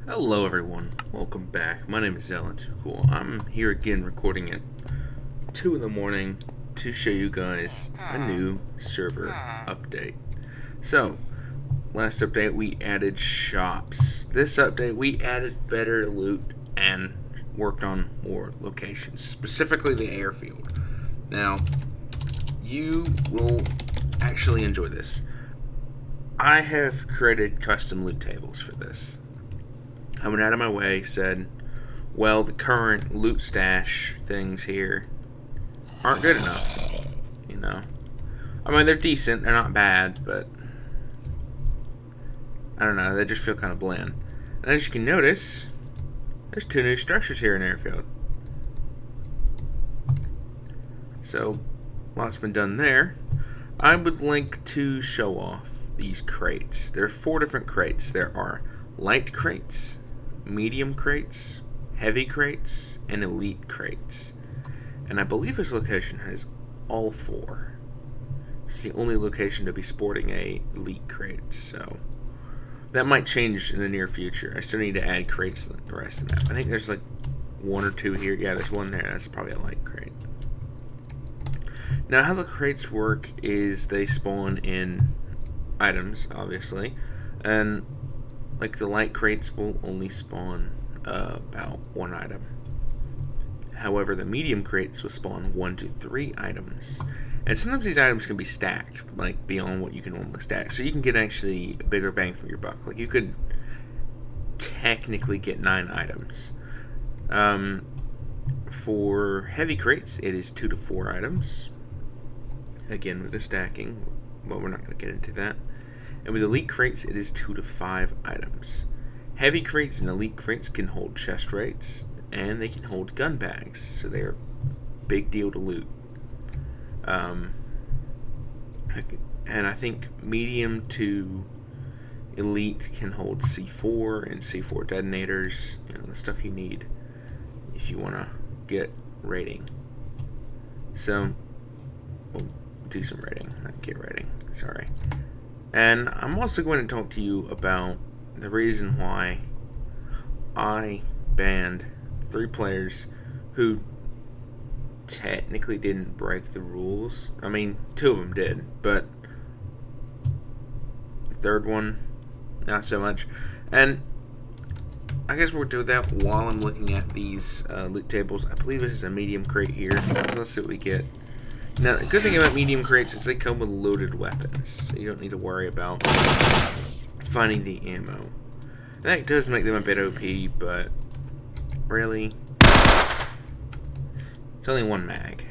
Hello everyone, welcome back. My name is Alan Too Cool. I'm here again recording at 2 in the morning to show you guys a new server update. So, last update we added shops. This update we added better loot and worked on more locations, specifically the airfield. Now, you will actually enjoy this. I have created custom loot tables for this. I went out of my way, said, well, the current loot stash things here aren't good enough, you know. I mean, they're decent, they're not bad, but I don't know, they just feel kind of bland. And as you can notice, there's 2 new structures here in Airfield. So, lots been done there. I would like to show off these crates. There are 4 different crates. There are light crates, medium crates, heavy crates, and elite crates. And I believe this location has all 4. It's the only location to be sporting a elite crate, so that might change in the near future. I still need to add crates to the rest of the map. I think there's like 1 or 2 here. Yeah, there's 1 there. That's probably a light crate. Now, how the crates work is they spawn in items, obviously, and like the light crates will only spawn about 1 item. However, the medium crates will spawn 1 to 3 items. And sometimes these items can be stacked, like beyond what you can normally stack. So you can get actually a bigger bang for your buck. Like you could technically get 9 items. For heavy crates, it is 2 to 4 items. Again, with the stacking, but we're not going to get into that. And with elite crates, it is 2 to 5 items. Heavy crates and elite crates can hold chest rates, and they can hold gun bags, so they're a big deal to loot. And I think medium to elite can hold C4 and C4 detonators, you know, the stuff you need if you want to get rating. So, we'll do some rating, not get rating, sorry. And I'm also going to talk to you about the reason why I banned 3 players who technically didn't break the rules. I mean, 2 of them did, but the 3rd one, not so much. And I guess we'll do that while I'm looking at these loot tables. I believe this is a medium crate here, so let's see what we get. Now, the good thing about medium crates is they come with loaded weapons, so you don't need to worry about finding the ammo. That does make them a bit OP, but really, it's only 1 mag.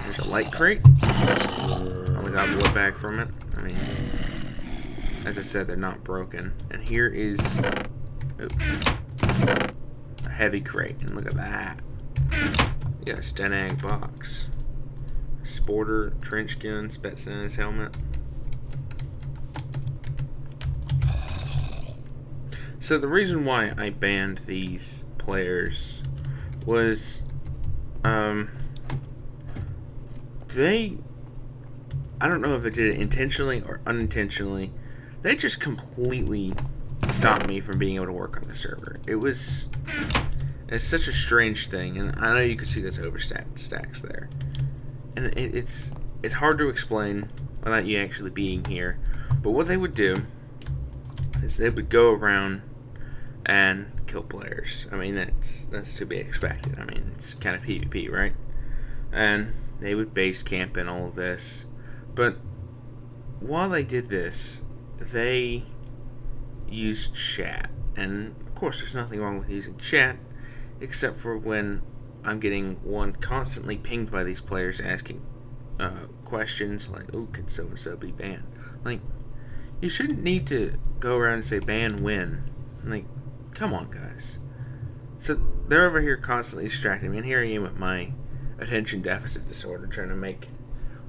There's a light crate. Only got wood back from it. I mean, as I said, they're not broken. And here is a heavy crate, and look at that. You got a Stenag box, Sporter, trench gun, Spetsnaz helmet. So the reason why I banned these players was, I don't know if they did it intentionally or unintentionally. They just completely stopped me from being able to work on the server. It's such a strange thing, and I know you can see this overstacked stacks there. And it's hard to explain without you actually being here. But what they would do is they would go around and kill players. I mean, that's to be expected. I mean, it's kind of PvP, right? And they would base camp and all of this. But while they did this, they used chat. And of course, there's nothing wrong with using chat, except for when I'm getting constantly pinged by these players asking questions like, "Oh, could so and so be banned?" Like, you shouldn't need to go around and say ban when. Like, come on, guys. So they're over here constantly distracting me, and here I am with my attention deficit disorder trying to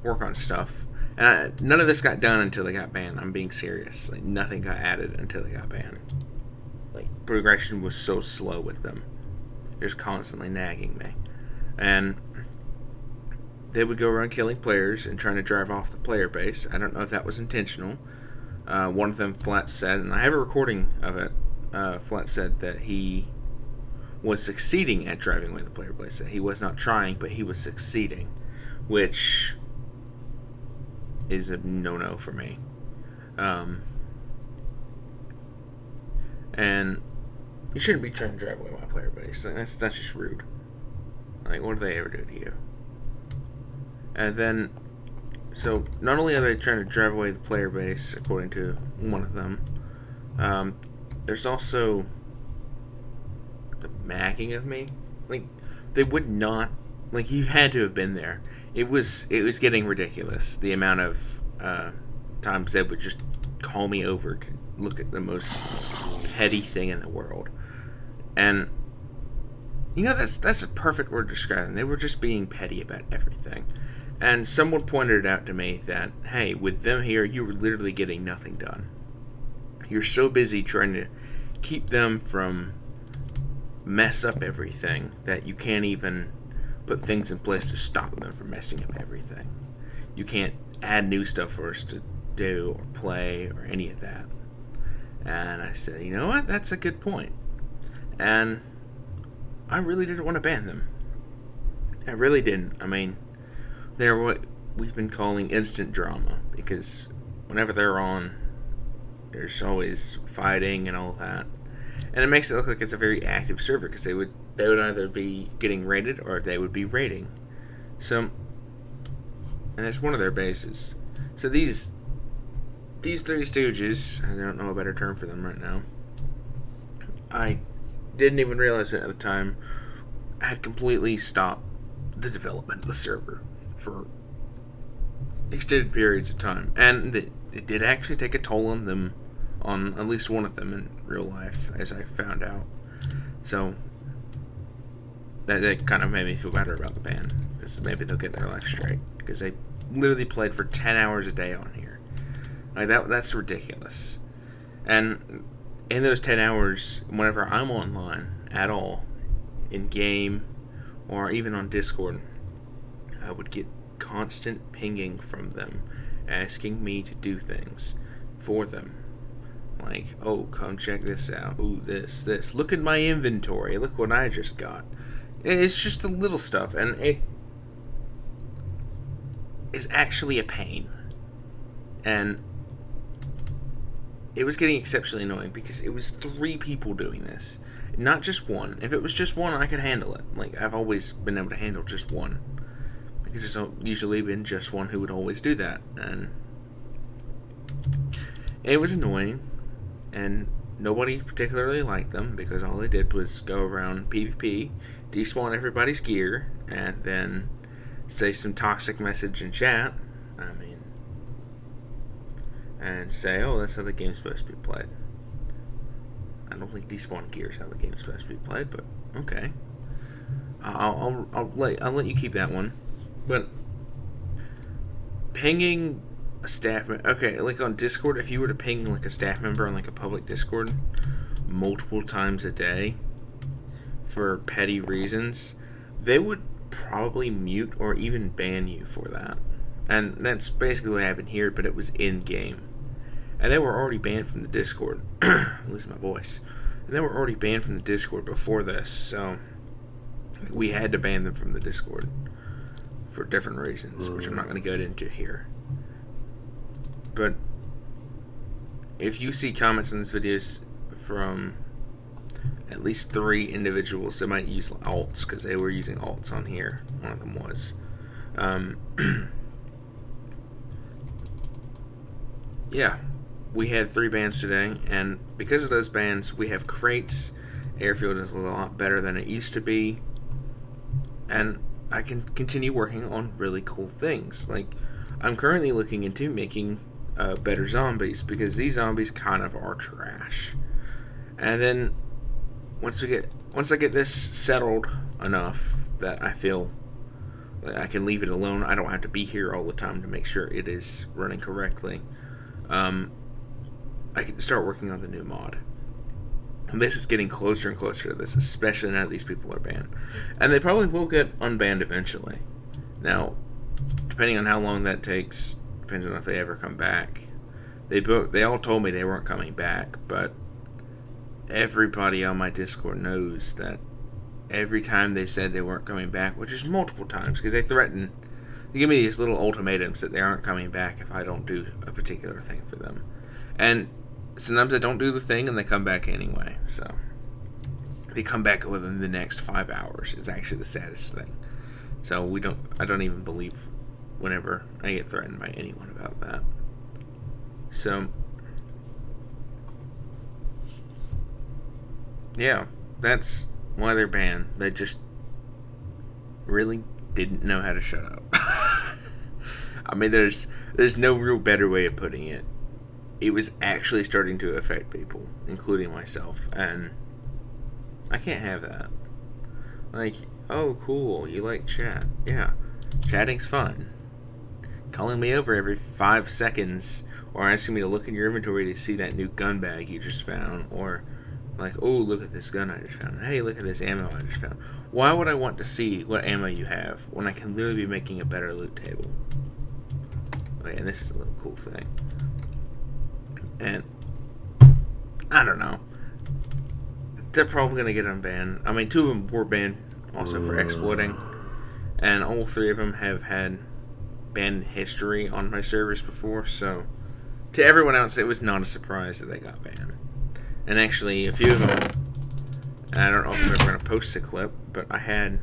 work on stuff. And none of this got done until they got banned. I'm being serious. Like, nothing got added until they got banned. Like, progression was so slow with them. Just constantly nagging me. And they would go around killing players and trying to drive off the player base. I don't know if that was intentional, One of them flat said, and I have a recording of it, flat said that he was succeeding at driving away the player base. That he was not trying, but he was succeeding, which is a no-no for me. And you shouldn't be trying to drive away my player base. That's just rude. Like, what do they ever do to you? And then, so not only are they trying to drive away the player base, according to one of them, there's also the macking of me. Like, they would not, like, you had to have been there. It was getting ridiculous, the amount of times they would just call me over to look at the most petty thing in the world. And you know, that's a perfect word to describe them. They were just being petty about everything. And someone pointed it out to me that, hey, with them here, you were literally getting nothing done. You're so busy trying to keep them from mess up everything that you can't even put things in place to stop them from messing up everything. You can't add new stuff for us to do or play or any of that. And I said, you know what? That's a good point. And I really didn't want to ban them. I really didn't. I mean, they're what we've been calling instant drama, because whenever they're on, there's always fighting and all that. And it makes it look like it's a very active server, because they would either be getting raided or they would be raiding. So, and that's one of their bases. So these Three Stooges, I don't know a better term for them right now, I didn't even realize it at the time, had completely stopped the development of the server for extended periods of time. And it did actually take a toll on them, on at least one of them in real life, as I found out. So that kind of made me feel better about the ban, because maybe they'll get their life straight, because they literally played for 10 hours a day on here. Like, that's ridiculous. And in those 10 hours, whenever I'm online at all, in game or even on Discord, I would get constant pinging from them, asking me to do things for them. Like, oh, come check this out. Ooh, this. Look at my inventory. Look what I just got. It's just the little stuff, and it is actually a pain. And it was getting exceptionally annoying, because it was 3 people doing this, not just one. If it was just one, I could handle it. Like, I've always been able to handle just one, because there's usually been just one who would always do that. And it was annoying, and nobody particularly liked them, because all they did was go around PvP, despawn everybody's gear, and then say some toxic message in chat. I mean, and say, oh, that's how the game's supposed to be played. I don't think despawn gear is how the game's supposed to be played, but okay. I'll let you keep that one. But pinging a staff member, okay, like on Discord, if you were to ping like a staff member on like a public Discord multiple times a day for petty reasons, they would probably mute or even ban you for that. And that's basically what happened here, but it was in-game. And they were already banned from the Discord. I'm losing my voice. And they were already banned from the Discord before this, so we had to ban them from the Discord for different reasons, which I'm not going to go into here. But if you see comments in these videos from at least 3 individuals that might use alts, because they were using alts on here, one of them was, yeah, we had 3 bans today, and because of those bans, we have crates. Airfield is a lot better than it used to be, and I can continue working on really cool things. Like, I'm currently looking into making better zombies, because these zombies kind of are trash. And then once I get this settled enough that I feel like I can leave it alone, I don't have to be here all the time to make sure it is running correctly, I can start working on the new mod. And this is getting closer and closer to this, especially now that these people are banned. And they probably will get unbanned eventually. Now, depending on how long that takes, depends on if they ever come back. They all told me they weren't coming back, but everybody on my Discord knows that every time they said they weren't coming back, which is multiple times, because they threaten, they give me these little ultimatums that they aren't coming back if I don't do a particular thing for them. And sometimes I don't do the thing and they come back anyway. So they come back within the next 5 hours is actually the saddest thing. So I don't even believe whenever I get threatened by anyone about that. So yeah, that's why they're banned. They just really didn't know how to shut up. I mean, there's no real better way of putting it. It was actually starting to affect people, including myself, and I can't have that. Like, oh, cool, you like chat. Yeah, chatting's fun. Calling me over every 5 seconds, or asking me to look in your inventory to see that new gun bag you just found, or like, oh, look at this gun I just found. Hey, look at this ammo I just found. Why would I want to see what ammo you have when I can literally be making a better loot table? Okay, and this is a little cool thing. And I don't know. They're probably going to get unbanned. I mean, 2 of them were banned also for exploiting. And all 3 of them have had ban history on my servers before. So to everyone else, it was not a surprise that they got banned. And actually, a few of them, I don't know if I'm ever going to post a clip, but I had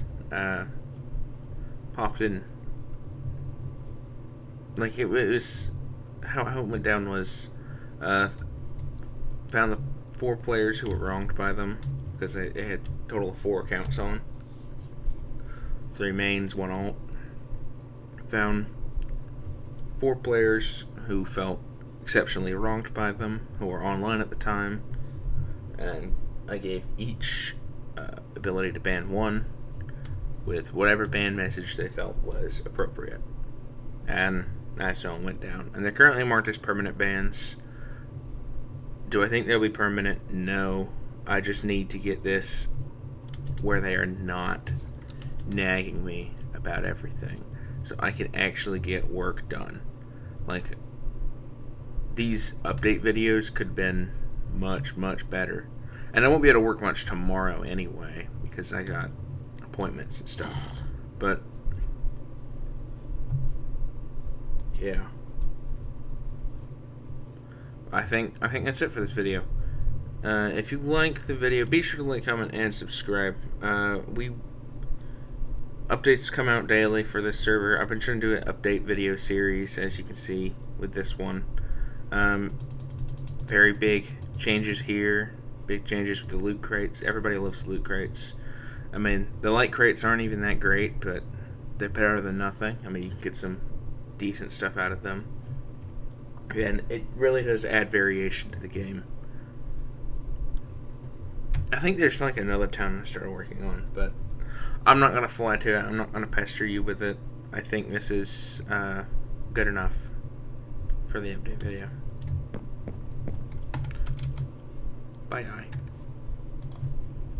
popped in. Like, it was, how it went down was, found the 4 players who were wronged by them, because they had a total of 4 accounts on. 3 mains, 1 alt. Found 4 players who felt exceptionally wronged by them, who were online at the time. And I gave each ability to ban 1 with whatever ban message they felt was appropriate. And that's how it went down. And they're currently marked as permanent bans. Do I think they'll be permanent? No. I just need to get this where they are not nagging me about everything, so I can actually get work done. Like, these update videos could have been much, much better. And I won't be able to work much tomorrow anyway, because I got appointments and stuff. But yeah, I think that's it for this video. If you like the video, be sure to like, comment, and subscribe. Updates come out daily for this server. I've been trying to do an update video series, as you can see with this one. Very big changes here. Big changes with the loot crates. Everybody loves loot crates. I mean, the light crates aren't even that great, but they're better than nothing. I mean, you can get some decent stuff out of them. And it really does add variation to the game. I think there's like another town I started working on, but I'm not going to fly to it. I'm not going to pester you with it. I think this is good enough for the update video. Bye.